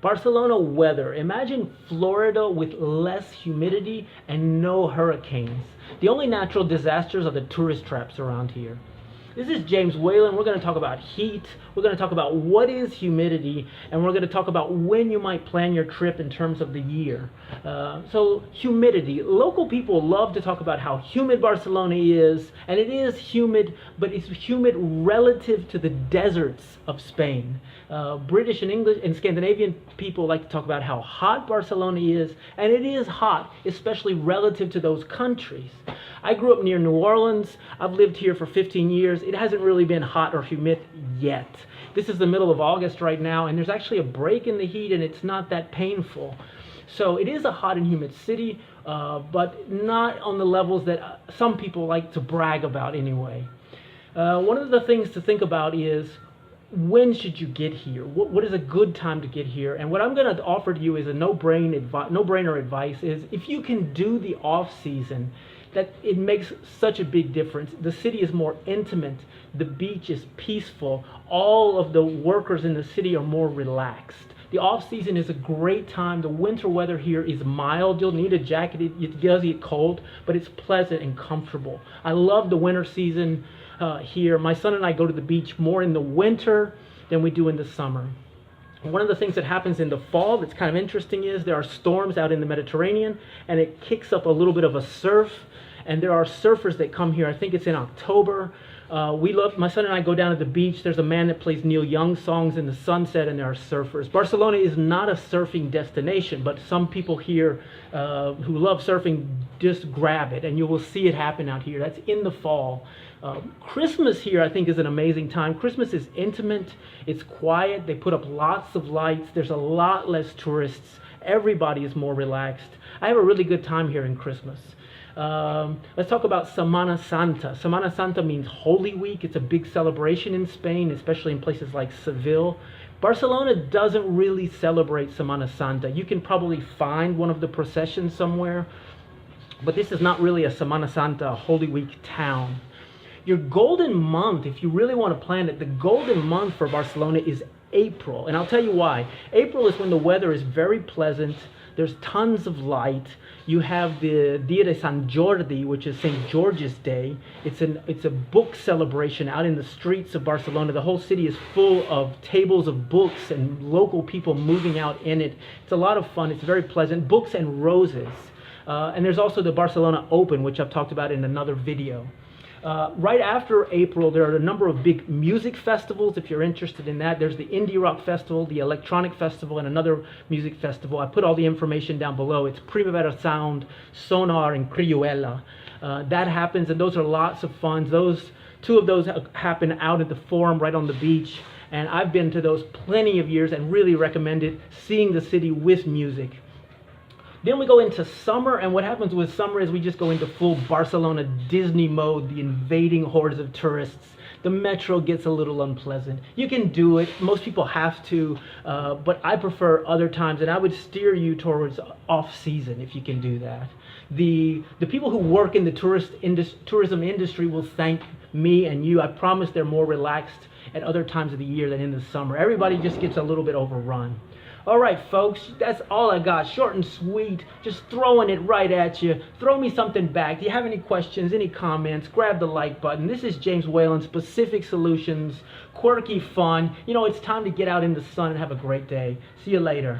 Barcelona weather. Imagine Florida with less humidity and no hurricanes. The only natural disasters are the tourist traps around here. This is James Whalen. We're going to talk about heat. We're going to talk about what is humidity, and we're going to talk about when you might plan your trip in terms of the year. So humidity. Local people love to talk about how humid Barcelona is, and it is humid, but it's humid relative to the deserts of Spain. British and English and Scandinavian people like to talk about how hot Barcelona is, and it is hot, especially relative to those countries. I grew up near New Orleans. I've lived here for 15 years. It hasn't really been hot or humid yet. This is the middle of August right now, and there's actually a break in the heat, and it's not that painful. So it is a hot and humid city, but not on the levels that some people like to brag about anyway. One of the things to think about is, when should you get here? What is a good time to get here? And what I'm going to offer to you is a no-brainer advice is, if you can do the off-season, that it makes such a big difference. The city is more intimate. The beach is peaceful. All of the workers in the city are more relaxed. The off-season is a great time. The winter weather here is mild. You'll need a jacket. It does get cold, but it's pleasant and comfortable. I love the winter season here. My son and I go to the beach more in the winter than we do in the summer. One of the things that happens in the fall that's kind of interesting is there are storms out in the Mediterranean, and it kicks up a little bit of a surf, and there are surfers that come here. I think it's in October. My son and I go down to the beach. There's a man that plays Neil Young songs in the sunset, and there are surfers. Barcelona is not a surfing destination, but some people here who love surfing just grab it, and you will see it happen out here. That's in the fall. Christmas here, I think, is an amazing time. Christmas is intimate. It's quiet. They put up lots of lights. There's a lot less tourists. Everybody is more relaxed. I have a really good time here in Christmas. Let's talk about Semana Santa. Semana Santa means Holy Week. It's a big celebration in Spain, especially in places like Seville. Barcelona doesn't really celebrate Semana Santa. You can probably find one of the processions somewhere, but this is not really a Semana Santa, Holy Week town. Your golden month, if you really want to plan it, the golden month for Barcelona is April. And I'll tell you why. April is when the weather is very pleasant. There's tons of light. You have the Dia de San Jordi, which is St. George's Day. It's a book celebration out in the streets of Barcelona. The whole city is full of tables of books and local people moving out in it. It's a lot of fun. It's very pleasant. Books and roses. And there's also the Barcelona Open, which I've talked about in another video. Right after April, there are a number of big music festivals, if you're interested in that. There's the Indie Rock Festival, the Electronic Festival, and another music festival. I put all the information down below. It's Primavera Sound, Sonar, and Criolla. That happens, and those are lots of fun. Two of those happen out at the Forum right on the beach, and I've been to those plenty of years and really recommend it, seeing the city with music. Then we go into summer, and what happens with summer is we just go into full Barcelona Disney mode, the invading hordes of tourists. The metro gets a little unpleasant. You can do it. Most people have to, but I prefer other times, and I would steer you towards off-season if you can do that. The people who work in the tourism industry will thank me and you. I promise they're more relaxed at other times of the year than in the summer. Everybody just gets a little bit overrun. All right, folks, that's all I got. Short and sweet, just throwing it right at you. Throw me something back. Do you have any questions, any comments? Grab the like button. This is James Whalen, Specific Solutions, quirky fun. You know, it's time to get out in the sun and have a great day. See you later.